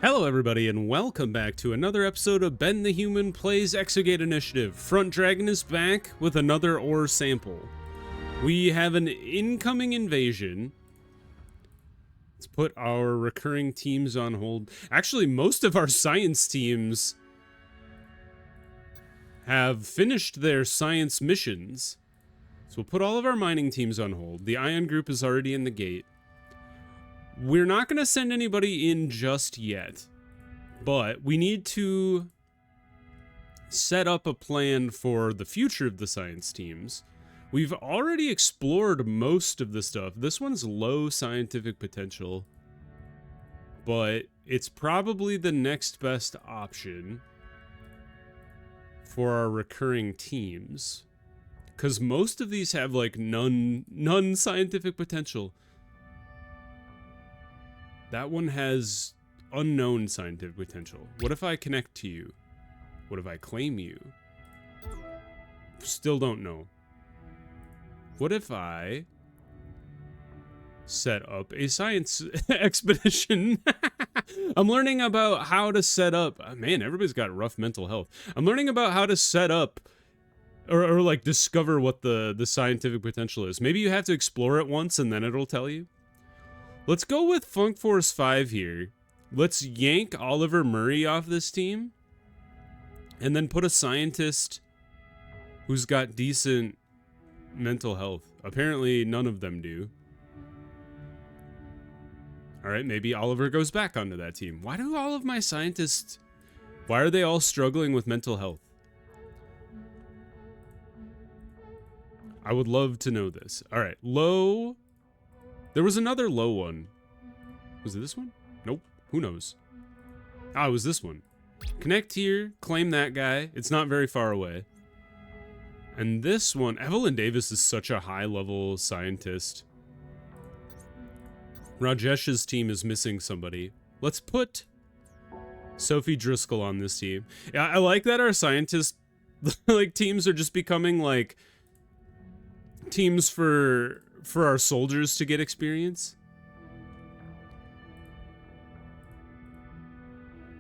Hello everybody and welcome back to another episode of Ben the Human Plays Exogate Initiative. Front Dragon is back with another ore sample. We have an incoming invasion. Let's put our recurring teams on hold. Actually, most of our science teams have finished their science missions. So we'll put all of our mining teams on hold. The Ion group is already in the gate. We're not going to send anybody in just yet, but we need to set up a plan for the future of the science teams. We've already explored most of the stuff. This one's low scientific potential, but it's probably the next best option for our recurring teams, because most of these have like none scientific potential. That one has unknown scientific potential. What if I connect to you? What if I claim you? Still don't know. What if I set up a science expedition? I'm learning about how to set up. Man, everybody's got rough mental health. I'm learning about how to set up or like discover what the scientific potential is. Maybe you have to explore it once and then it'll tell you. Let's go with Funk Force 5 here. Let's yank Oliver Murray off this team and then put a scientist who's got decent mental health. Apparently none of them do. All right, maybe Oliver goes back onto that team. Why do all of my scientists, why are they all struggling with mental health? I would love to know this. All right, low. There was another low one. Was it this one? Nope. Who knows? Ah, it was this one. Connect here, claim that guy. It's not very far away. And this one, Evelyn Davis is such a high-level scientist. Rajesh's team is missing somebody. Let's put Sophie Driscoll on this team. Yeah, I like that our scientist like teams are just becoming like teams for our soldiers to get experience.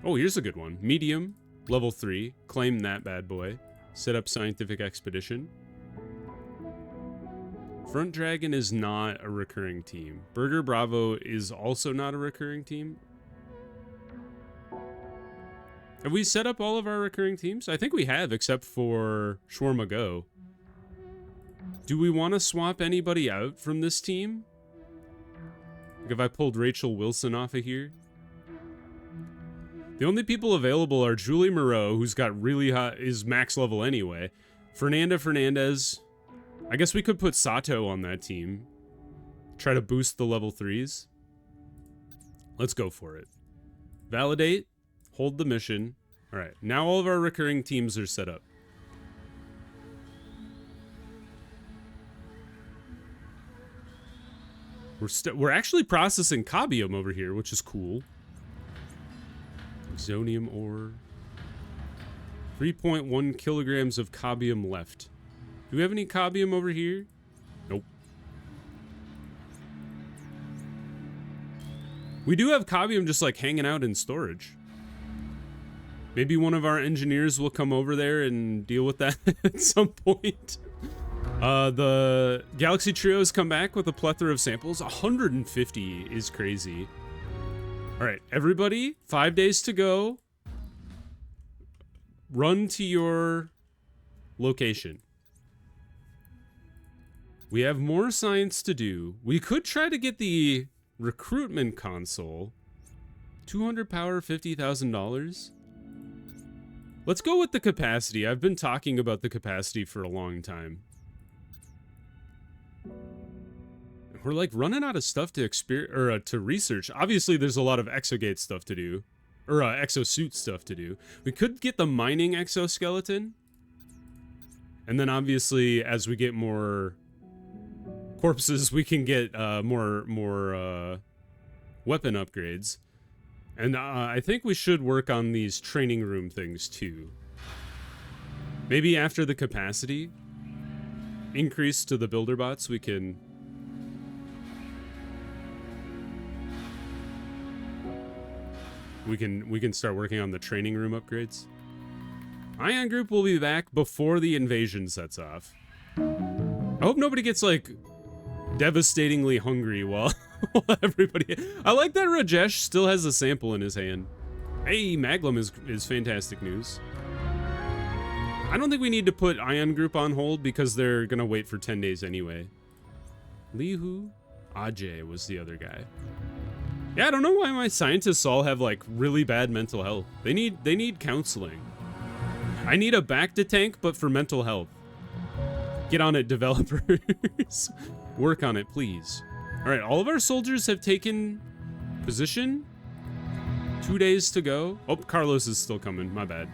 Oh, here's a good one. Medium, level 3. Claim that bad boy. Set up scientific expedition. Front Dragon is not a recurring team. Burger Bravo is also not a recurring team. Have we set up all of our recurring teams? I think we have, except for Shawarma Go. Do we want to swap anybody out from this team? Like if I pulled Rachel Wilson off of here? The only people available are Julie Moreau, who's got really high, is max level anyway. Fernanda Fernandez. I guess we could put Sato on that team. Try to boost the level 3s. Let's go for it. Validate. Hold the mission. Alright, now all of our recurring teams are set up. We're actually processing cabium over here, which is cool. Xonium ore. 3.1 kilograms of cabium left. Do we have any cabium over here? Nope. We do have cabium just like hanging out in storage. Maybe one of our engineers will come over there and deal with that at some point. The Galaxy Trios come back with a plethora of samples. 150 is crazy. All right, everybody, 5 days to go. Run to your location. We have more science to do. We could try to get the recruitment console. 200 power, $50,000. Let's go with the capacity. I've been talking about the capacity for a long time. We're like running out of stuff to to research. Obviously, there's a lot of Exogate stuff to do, or exosuit stuff to do. We could get the mining exoskeleton, and then obviously, as we get more corpses, we can get more weapon upgrades. And I think we should work on these training room things too. Maybe after the capacity increase to the builder bots, we can we can start working on the training room upgrades. Ion group will be back before the invasion sets off. I hope nobody gets like devastatingly hungry while everybody. I like that Rajesh still has a sample in his hand. Hey, Maglum is fantastic news. I don't think we need to put Ion Group on hold because they're gonna wait for 10 days anyway. Lihu Ajay was the other guy. Yeah, I don't know why my scientists all have like really bad mental health. They need counseling. I need a back to tank, but for mental health. Get on it, developers. Work on it, please. All right, all of our soldiers have taken position. 2 days to go. Oh, Carlos is still coming. My bad.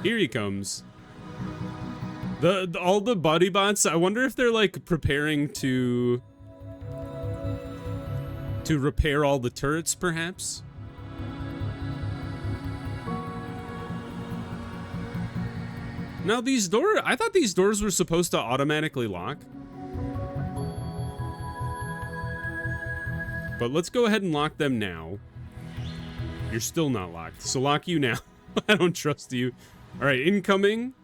Here he comes. All the body bots. I wonder if they're like preparing to repair all the turrets, perhaps. Now these doors. I thought these doors were supposed to automatically lock. But let's go ahead and lock them now. You're still not locked, so lock you now. I don't trust you. All right, incoming.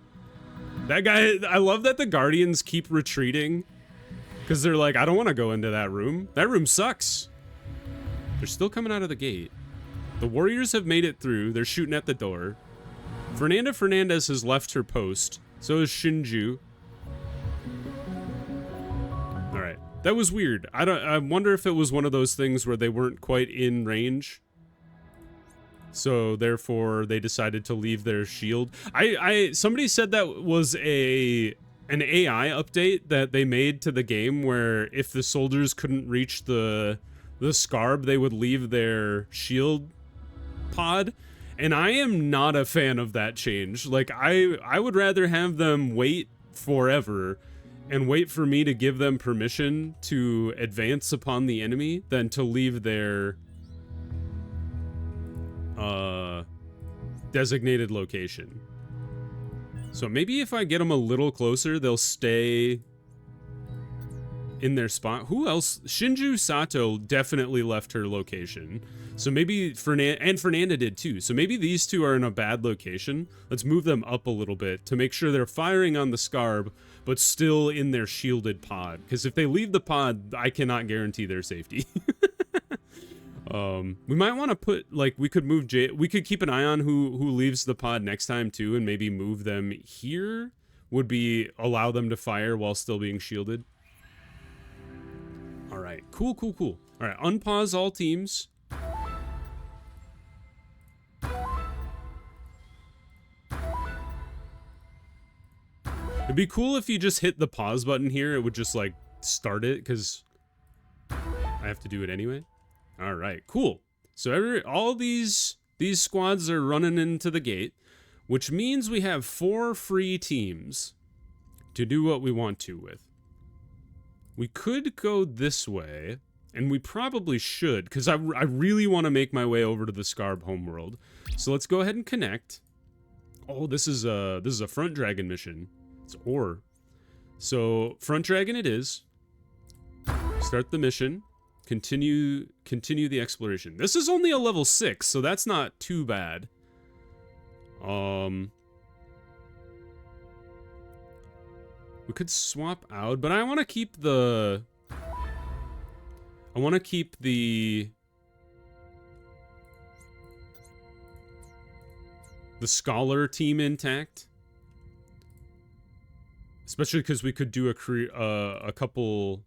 That guy, I love that the Guardians keep retreating because they're like, I don't want to go into that room. That room sucks. They're still coming out of the gate. The Warriors have made it through. They're shooting at the door. Fernanda Fernandez has left her post. So is Shinju. All right, that was weird. I wonder if it was one of those things where they weren't quite in range. So therefore they decided to leave their shield. Somebody said that was an AI update that they made to the game where if the soldiers couldn't reach the Scarb, they would leave their shield pod. And I am not a fan of that change. Like I would rather have them wait forever and wait for me to give them permission to advance upon the enemy than to leave their designated location. So maybe if I get them a little closer, they'll stay in their spot. Who else? Shinju Sato definitely left her location. So maybe Fernanda did too. So maybe these two are in a bad location. Let's move them up a little bit to make sure they're firing on the Scarb, but still in their shielded pod. Because if they leave the pod, I cannot guarantee their safety. We might want to put, like, we could move we could keep an eye on who leaves the pod next time too, and maybe move them here. Would be allow them to fire while still being shielded. All right, cool. All right, unpause all teams. It'd be cool if you just hit the pause button here. It would just like start it because I have to do it anyway. All right, cool. So all these squads are running into the gate, which means we have 4 free teams to do what we want to with. We could go this way, and we probably should, because I really want to make my way over to the Scarb homeworld. So let's go ahead and connect. Oh, this is a Front Dragon mission. It's ore. So Front Dragon it is. Start the mission. Continue the exploration. This is only a level 6, so that's not too bad. We could swap out, but I want to keep the scholar team intact. Especially because we could do a couple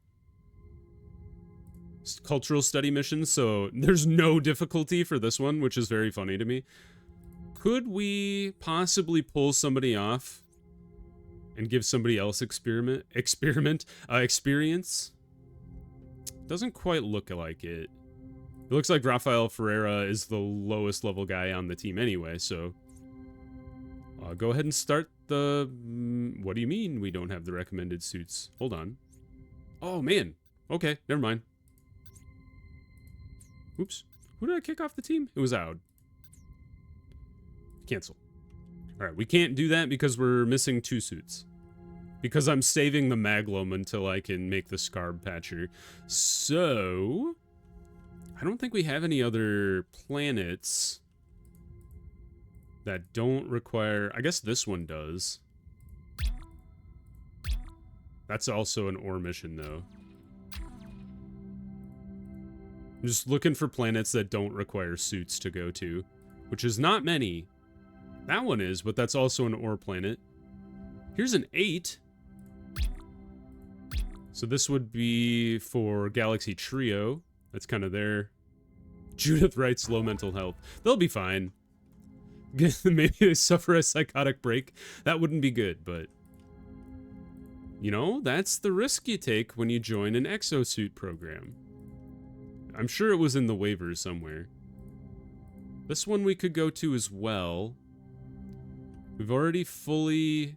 cultural study missions, so there's no difficulty for this one, which is very funny to me. Could we possibly pull somebody off and give somebody else experience? Doesn't quite look like it. It looks like Rafael Ferreira is the lowest level guy on the team anyway, so go ahead and start the... What do you mean we don't have the recommended suits? Hold on. Oh, man. Okay, never mind. Oops. Who did I kick off the team? It was Aud. Cancel. Alright, we can't do that because we're missing 2 suits. Because I'm saving the Maglum until I can make the Scarb Patcher. So... I don't think we have any other planets that don't require... I guess this one does. That's also an ore mission, though. I'm just looking for planets that don't require suits to go to, which is not many. That one is, but that's also an ore planet. Here's an 8. So this would be for Galaxy Trio. That's kind of there. Judith writes low mental health. They'll be fine. Maybe they suffer a psychotic break. That wouldn't be good, but... You know, that's the risk you take when you join an exosuit program. I'm sure it was in the waivers somewhere. This one we could go to as well. We've already fully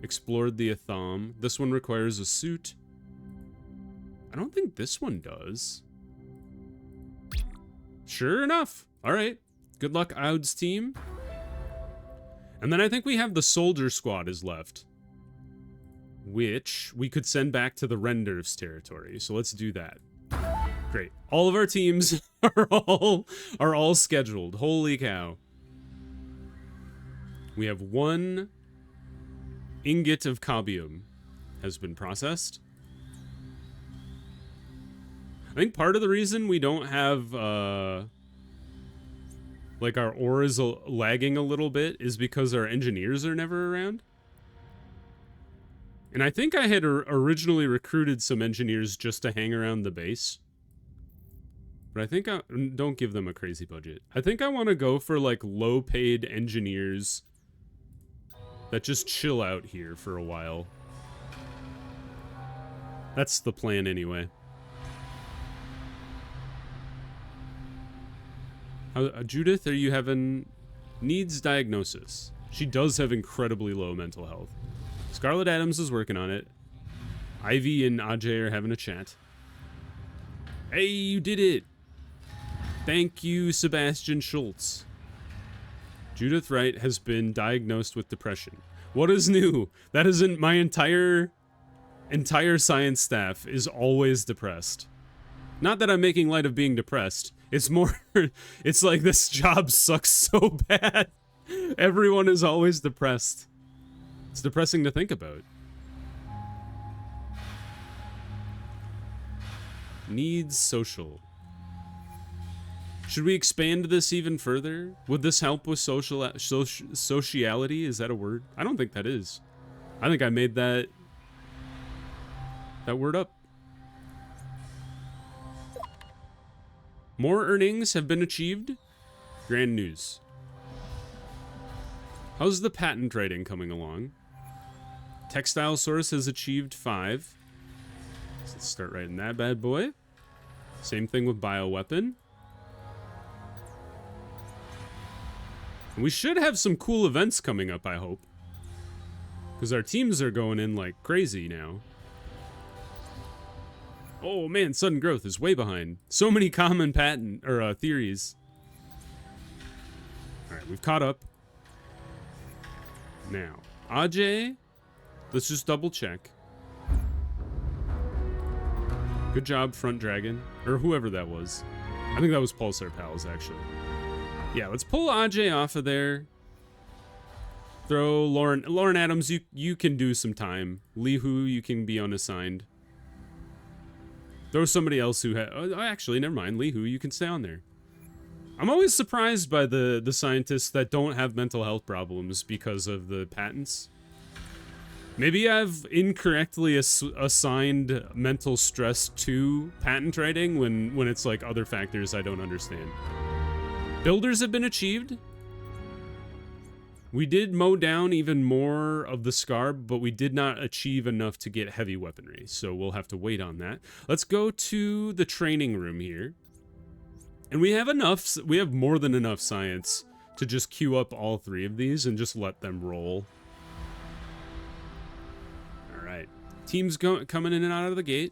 explored the Atham. This one requires a suit. I don't think this one does. Sure enough. All right. Good luck, Aud's team. And then I think we have the Soldier Squad is left, which we could send back to the Renders territory. So let's do that. Great. All of our teams are all scheduled. Holy cow. We have 1 ingot of cabium has been processed. I think part of the reason we don't have like our ore is lagging a little bit is because our engineers are never around. And I think I had originally recruited some engineers just to hang around the base. But I think don't give them a crazy budget. I think I want to go for like low-paid engineers that just chill out here for a while. That's the plan anyway. Judith, are you having... Needs diagnosis. She does have incredibly low mental health. Scarlet Adams is working on it. Ivy and Ajay are having a chat. Hey, you did it! Thank you, Sebastian Schultz. Judith Wright has been diagnosed with depression. What is new? That isn't my entire science staff is always depressed. Not that I'm making light of being depressed. It's more, it's like this job sucks so bad. Everyone is always depressed. It's depressing to think about. Needs social. Should we expand this even further? Would this help with sociality? Is that a word? I don't think that is. I think I made that word up. More earnings have been achieved. Grand news. How's the patent writing coming along? Textile source has achieved 5. So let's start writing that bad boy. Same thing with bioweapon. We should have some cool events coming up, I hope. Because our teams are going in like crazy now. Oh man, sudden growth is way behind. So many common patent or theories. Alright, we've caught up. Now, Ajay, let's just double check. Good job, Front Dragon. Or whoever that was. I think that was Pulsar Pals, actually. Yeah, let's pull Ajay off of there. Throw Lauren Adams, you can do some time. Li Hu, you can be unassigned. Throw somebody else who oh, actually, never mind. Li Hu, you can stay on there. I'm always surprised by the scientists that don't have mental health problems because of the patents. Maybe I've incorrectly assigned mental stress to patent writing when it's like other factors I don't understand. Builders have been achieved. We did mow down even more of the Scarb, but we did not achieve enough to get heavy weaponry, so we'll have to wait on that. Let's go to the training room here. And we have enough, we have more than enough science to just queue up all 3 of these and just let them roll. All right, teams coming in and out of the gate.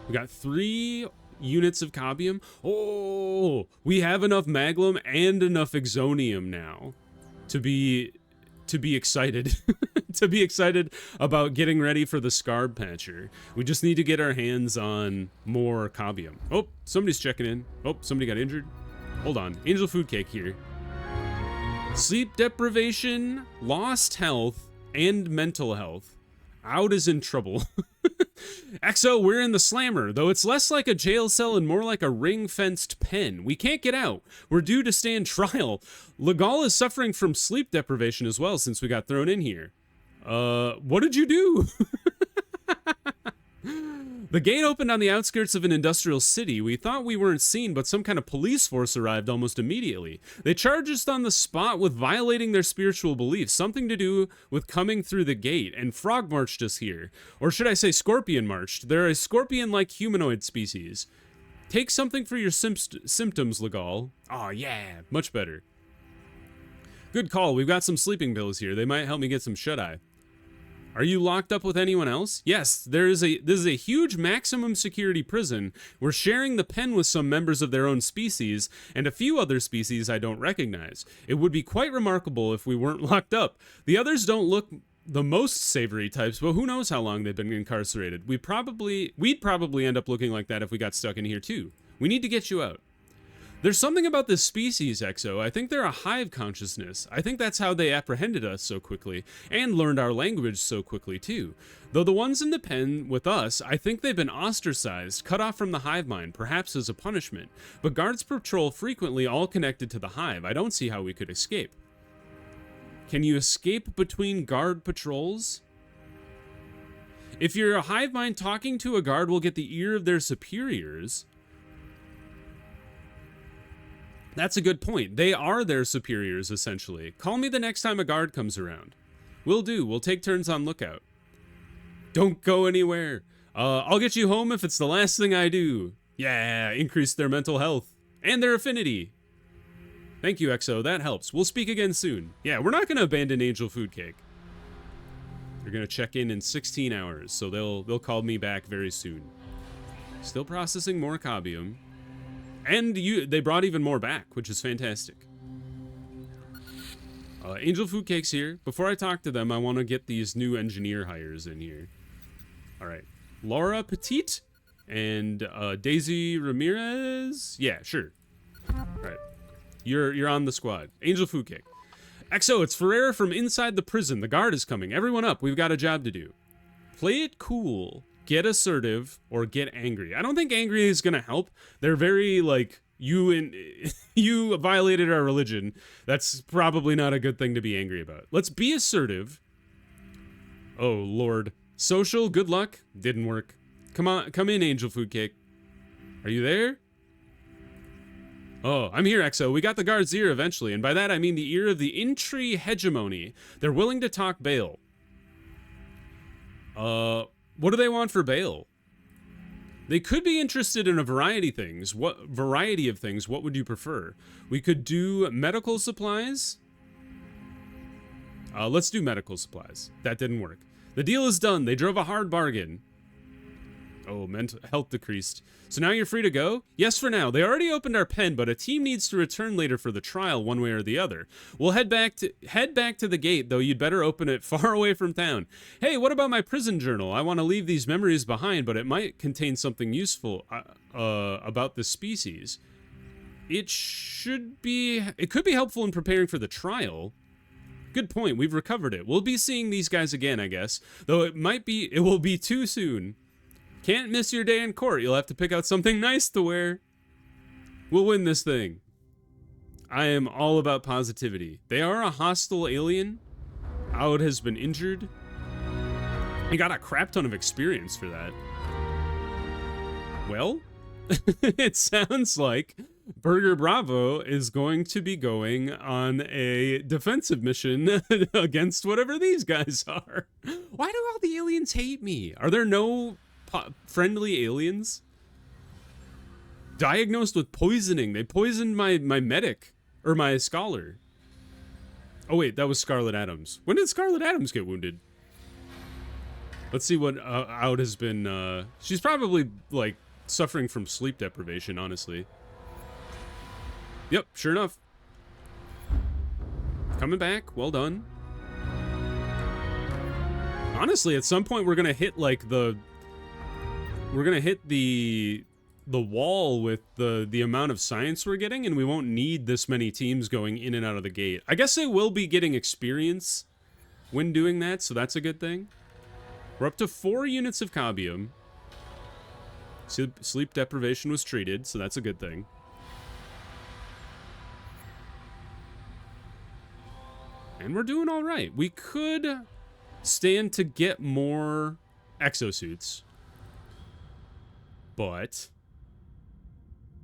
We got 3 units of cabium. Oh, we have enough maglum and enough exonium now to be excited. To be excited about getting ready for the Scarb Patcher. We just need to get our hands on more cabium. Oh, somebody's checking in. Oh, somebody got injured. Hold on. Angel Food Cake here. Sleep deprivation, lost health, and mental health. Out is in trouble. Exo, we're in the slammer, though it's less like a jail cell and more like a ring-fenced pen. We can't get out. We're due to stand trial. Legal is suffering from sleep deprivation as well since we got thrown in here. What did you do? The gate opened on the outskirts of an industrial city. We thought we weren't seen, but some kind of police force arrived almost immediately. They charged us on the spot with violating their spiritual beliefs, something to do with coming through the gate, and frog marched us here. Or should I say scorpion marched? They're a scorpion-like humanoid species. Take something for your symptoms, Legal. Aw, yeah, much better. Good call. We've got some sleeping pills here. They might help me get some shut-eye. Are you locked up with anyone else? Yes, this is a huge maximum security prison. We're sharing the pen with some members of their own species and a few other species I don't recognize. It would be quite remarkable if we weren't locked up. The others don't look the most savory types, but who knows how long they've been incarcerated. We'd probably end up looking like that if we got stuck in here too. We need to get you out. There's something about this species, Exo. I think they're a hive consciousness. I think that's how they apprehended us so quickly, and learned our language so quickly too. Though the ones in the pen with us, I think they've been ostracized, cut off from the hive mind, perhaps as a punishment. But guards patrol frequently all connected to the hive. I don't see how we could escape. Can you escape between guard patrols? If you're a hive mind, talking to a guard will get the ear of their superiors. That's a good point. They are their superiors, essentially. Call me the next time a guard comes around. Will do. We'll take turns on lookout. Don't go anywhere. I'll get you home if it's the last thing I do. Yeah, increase their mental health. And their affinity. Thank you, Exo. That helps. We'll speak again soon. Yeah, we're not going to abandon Angel Food Cake. They're going to check in 16 hours, so they'll call me back very soon. Still processing more cabium. And they brought even more back, which is fantastic. Angel Food Cake's here. Before I talk to them, I want to get these new engineer hires in here. All right. Laura Petite and Daisy Ramirez. Yeah, sure. All right. You're on the squad. Angel Food Cake. Exo, it's Ferreira from inside the prison. The guard is coming. Everyone up. We've got a job to do. Play it cool. Get assertive or get angry. I don't think angry is gonna help. They're very like, you violated our religion. That's probably not a good thing to be angry about. Let's be assertive. Oh Lord. Social, good luck. Didn't work. Come on, come in, Angel Food Cake. Are you there? Oh, I'm here, Exo. We got the guard's ear eventually, and by that I mean the ear of the Intri hegemony. They're willing to talk bail. What do they want for bail? They could be interested in a variety of things. What would you prefer? We could do medical supplies. Let's do medical supplies. That didn't work. The deal is done. They drove a hard bargain. Oh, mental health decreased. So now you're free to go? Yes, for now. They already opened our pen, but a team needs to return later for the trial, one way or the other. We'll head back to the gate, though you'd better open it far away from town. Hey, what about my prison journal? I want to leave these memories behind, but it might contain something useful about the species. It could be helpful in preparing for the trial. Good point. We've recovered it. We'll be seeing these guys again, I guess. Though it will be too soon. Can't miss your day in court. You'll have to pick out something nice to wear. We'll win this thing. I am all about positivity. They are a hostile alien. Aud has been injured. He got a crap ton of experience for that. Well, it sounds like Burger Bravo is going to be going on a defensive mission against whatever these guys are. Why do all the aliens hate me? Are there no friendly aliens? Diagnosed with poisoning. They poisoned my medic, or my scholar. Oh wait, that was Scarlet Adams. When did Scarlet Adams get wounded? Let's see what Aud has been, she's probably, like, suffering from sleep deprivation, honestly. Yep, sure enough. Coming back, well done. Honestly, at some point we're gonna hit, like, the the wall with the amount of science we're getting, and we won't need this many teams going in and out of the gate. I guess they will be getting experience when doing that, so that's a good thing. We're up to 4 units of Cabium. Sleep deprivation was treated, so that's a good thing. And we're doing all right. We could stand to get more exosuits, but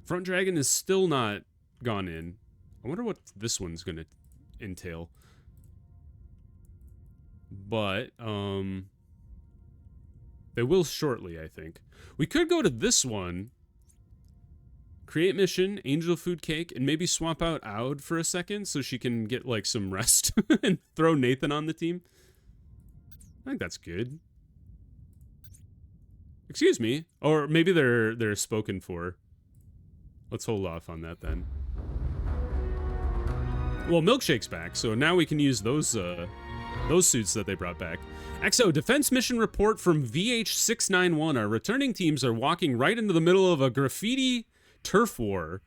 Front Dragon is still not gone in. I wonder what this one's going to entail. But, they will shortly, I think. We could go to this one, create mission, Angel Food Cake, and maybe swap out Aud for a second so she can get, like, some rest and throw Nathan on the team. I think that's good. Excuse me. Or maybe they're spoken for. Let's hold off on that then. Well, Milkshake's back, so now we can use those suits that they brought back. XO, defense mission report from VH691. Our returning teams are walking right into the middle of a graffiti turf war.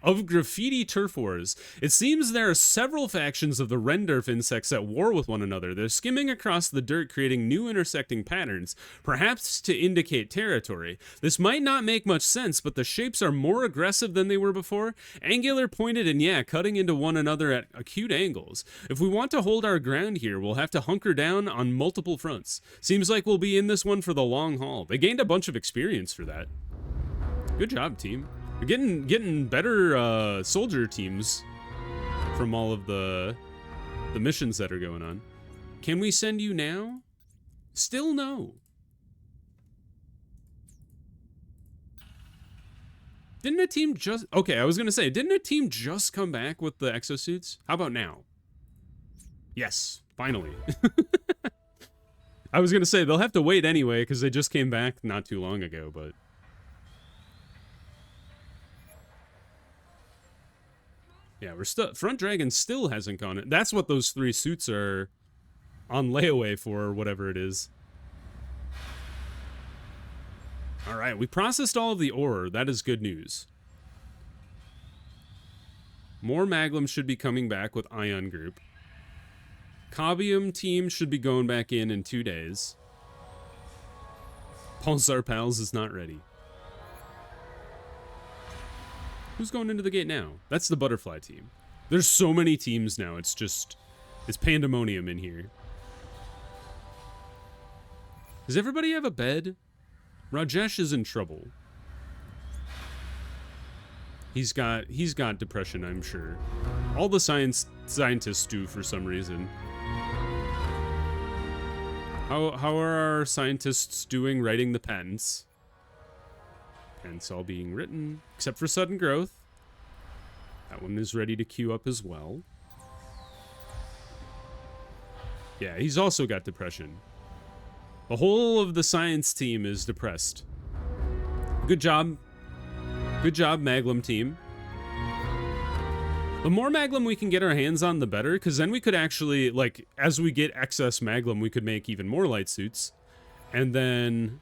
It seems there are several factions of the Rendurf insects at war with one another. They're skimming across the dirt, creating new intersecting patterns, perhaps to indicate territory. This might not make much sense, but the shapes are more aggressive than they were before. Angular, pointed, and yeah, cutting into one another at acute angles. If we want to hold our ground here, we'll have to hunker down on multiple fronts. Seems like we'll be in this one for the long haul. They gained a bunch of experience for that. Good job, team. We're getting better soldier teams from all of the missions that are going on. Can we send you now? Still no. Didn't a team just... Okay, I was going to say, didn't a team just come back with the exosuits? How about now? Yes, finally. I was going to say, they'll have to wait anyway, because they just came back not too long ago, but... Yeah, we're still... Front Dragon still hasn't gone in. That's what those 3 suits are on layaway for, or whatever it is. Alright, we processed all of the ore. That is good news. More Maglum should be coming back with Ion Group. Cabium team should be going back in 2 days. Pulsar Pals is not ready. Who's going into the gate now? That's the Butterfly team. There's so many teams now. It's just... It's pandemonium in here. Does everybody have a bed? Rajesh is in trouble. He's got depression, I'm sure. All the scientists do for some reason. How are our scientists doing writing the patents? Patents all being written, except for sudden growth. That one is ready to queue up as well. Yeah, he's also got depression. The whole of the science team is depressed. Good job. Good job, Maglum team. The more Maglum we can get our hands on, the better, because then we could actually, like, as we get excess Maglum, we could make even more light suits. And then,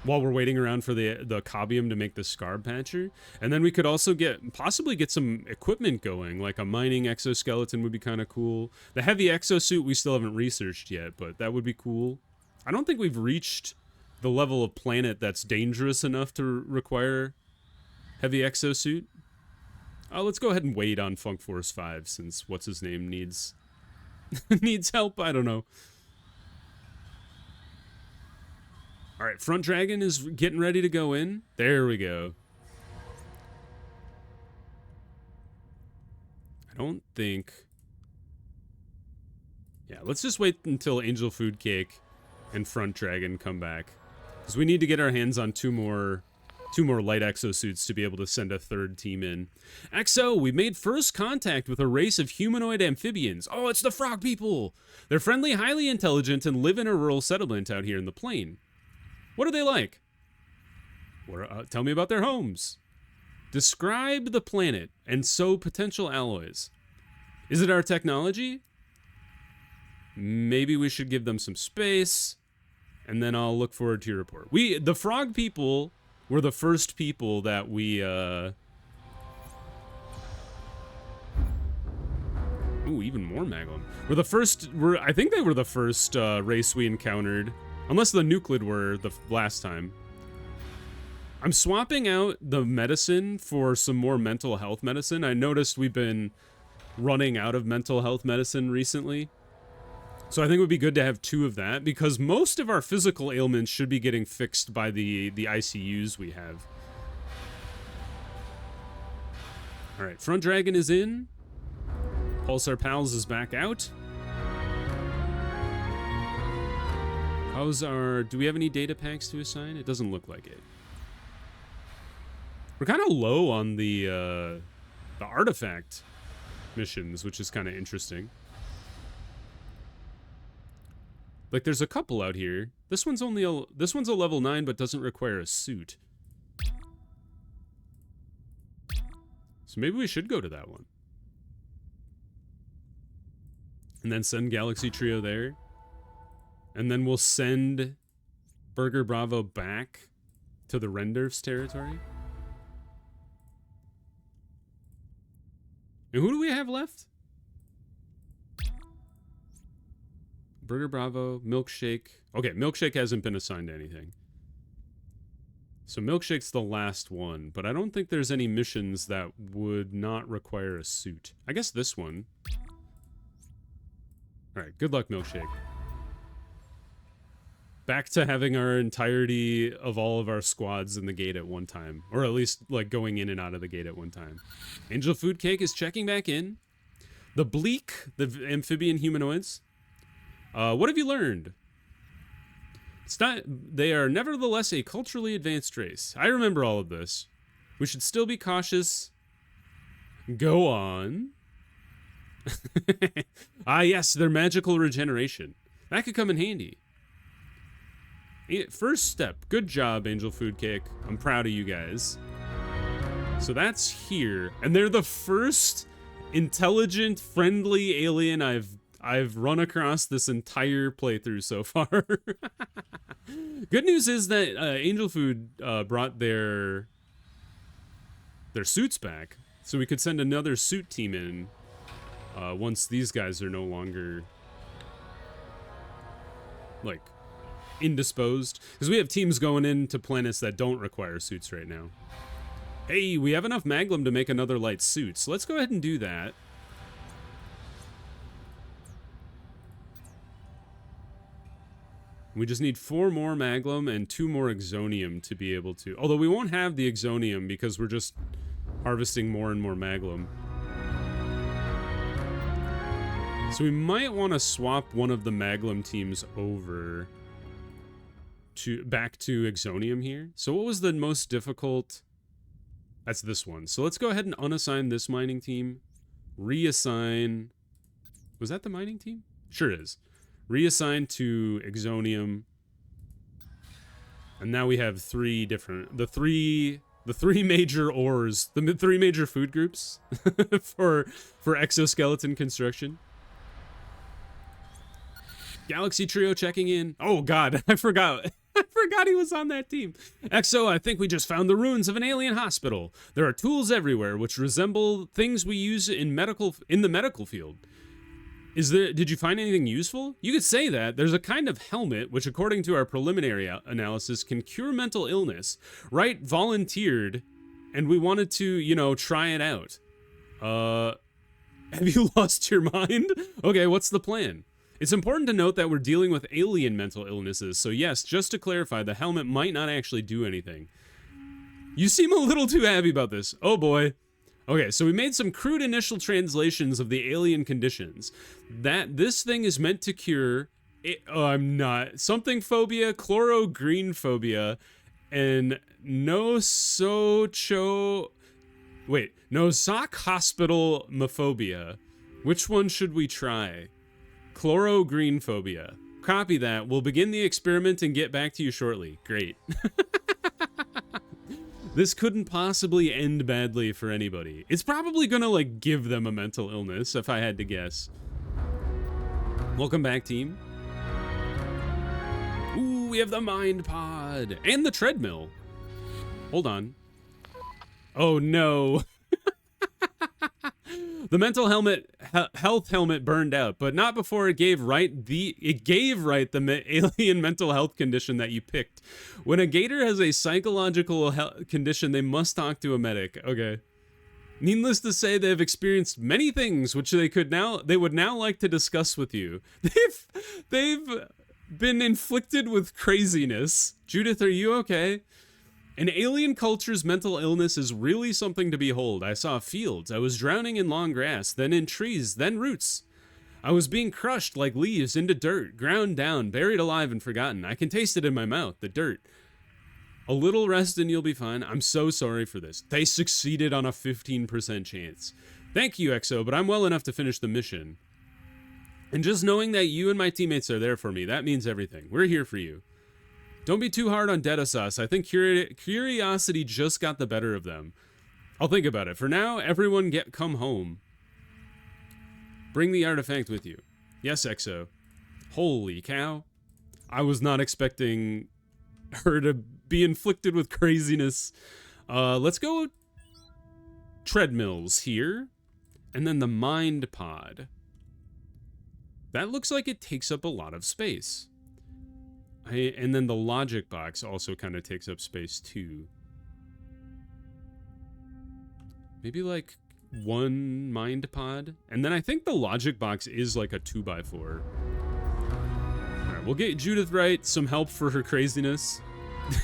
while we're waiting around for the Cabium to make the Scarb Patcher, and then we could also possibly get some equipment going, like a mining exoskeleton would be kind of cool. The heavy exosuit we still haven't researched yet, but that would be cool. I don't think we've reached the level of planet that's dangerous enough to require heavy exosuit. Let's go ahead and wait on Funk Force 5 since what's his name needs needs help. I don't know. All right, Front Dragon is getting ready to go in. There we go. I don't think... Yeah, let's just wait until Angel Food Cake and Front Dragon come back, because we need to get our hands on two more light exosuits to be able to send a third team in. XO, we made first contact with a race of humanoid amphibians. Oh, it's the frog people! They're friendly, highly intelligent, and live in a rural settlement out here in the plain. What are they like? Tell me about their homes. Describe the planet and sow potential alloys. Is it our technology? Maybe we should give them some space, and then I'll look forward to your report. The frog people were the first people that we, Ooh, even more Maglum. I think they were the first race we encountered. Unless the Nuclid were the last time. I'm swapping out the medicine for some more mental health medicine. I noticed we've been running out of mental health medicine recently. So I think it would be good to have 2 of that, because most of our physical ailments should be getting fixed by the ICUs we have. Alright, Front Dragon is in. Pulsar Pals is back out. How's our... Do we have any data packs to assign? It doesn't look like it. We're kind of low on the artifact missions, which is kind of interesting. Like, there's a couple out here. This one's a level 9, but doesn't require a suit. So maybe we should go to that one. And then send Galaxy Trio there. And then we'll send Burger Bravo back to the Rendorf's territory. And who do we have left? Burger Bravo, Milkshake. Okay, Milkshake hasn't been assigned to anything. So Milkshake's the last one, but I don't think there's any missions that would not require a suit. I guess this one. Alright, good luck, Milkshake. Back to having our entirety of all of our squads in the gate at one time. Or at least, like, going in and out of the gate at one time. Angel Food Cake is checking back in. The Bleak, the amphibian humanoids. What have you learned? They are nevertheless a culturally advanced race. I remember all of this. We should still be cautious. Go on. Ah, yes, their magical regeneration. That could come in handy. First step. Good job, Angel Food Cake. I'm proud of you guys. So that's here. And they're the first intelligent, friendly alien I've run across this entire playthrough so far. Good news is that Angel Food brought their suits back, so we could send another suit team in once these guys are no longer, like, indisposed. Because we have teams going into planets that don't require suits right now. Hey, we have enough Maglum to make another light suit, so let's go ahead and do that. We just need 4 more Maglum and 2 more Exonium to be able to... Although we won't have the Exonium because we're just harvesting more and more Maglum. So we might want to swap one of the Maglum teams over back to Exonium here. So what was the most difficult? That's this one. So let's go ahead and unassign this mining team. Reassign... Was that the mining team? Sure is. Reassign to Exonium. And now we have 3 different... The three major ores. The 3 major food groups for exoskeleton construction. Galaxy Trio checking in. Oh god, I forgot. I forgot he was on that team. Exo, I think we just found the ruins of an alien hospital. There are tools everywhere which resemble things we use in the medical field. Did you find anything useful? You could say that. There's a kind of helmet which, according to our preliminary analysis, can cure mental illness. Wright volunteered, and we wanted to, you know, try it out. Have you lost your mind? Okay, what's the plan? It's important to note that we're dealing with alien mental illnesses, so yes, just to clarify, the helmet might not actually do anything. You seem a little too happy about this. Oh boy. Okay, so we made some crude initial translations of the alien conditions. This thing is meant to cure... I'm not. Something phobia, chloro green phobia, and Nosoc hospital mophobia. Which one should we try? Chloro green phobia. Copy that. We'll begin the experiment and get back to you shortly. Great. This couldn't possibly end badly for anybody. It's probably gonna, like, give them a mental illness, if I had to guess. Welcome back, team. Ooh, we have the Mind Pod! And the treadmill. Hold on. Oh no. The mental health helmet burned out, but not before it gave Wright the alien mental health condition that you picked. When a gator has a psychological condition, they must talk to a medic. Okay. Needless to say, they have experienced many things which they would now like to discuss with you. They've been inflicted with craziness. Judith, are you okay? An alien culture's mental illness is really something to behold. I saw fields. I was drowning in long grass, then in trees, then roots. I was being crushed like leaves into dirt, ground down, buried alive and forgotten. I can taste it in my mouth, the dirt. A little rest and you'll be fine. I'm so sorry for this. They succeeded on a 15% chance. Thank you, Exo, but I'm well enough to finish the mission. And just knowing that you and my teammates are there for me, that means everything. We're here for you. Don't be too hard on Dedasas. I think curiosity just got the better of them. I'll think about it. For now, everyone come home. Bring the artifact with you. Yes, Exo. Holy cow. I was not expecting her to be inflicted with craziness. Let's go treadmills here. And then the mind pod. That looks like it takes up a lot of space. And then the logic box also kind of takes up space too. Maybe like one mind pod. And then I think the logic box is like a 2x4. All right, we'll get Judith Wright some help for her craziness.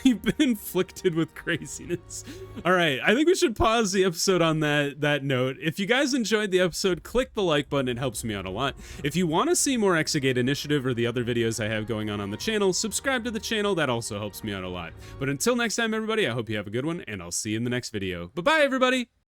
You've been inflicted with craziness. All right, I think we should pause the episode on that note. If you guys enjoyed the episode, click the like button. It helps me out a lot. If you want to see more Exogate Initiative or the other videos I have going on the channel, subscribe to the channel. That also helps me out a lot. But until next time, everybody, I hope you have a good one, and I'll see you in the next video. Bye-bye, everybody!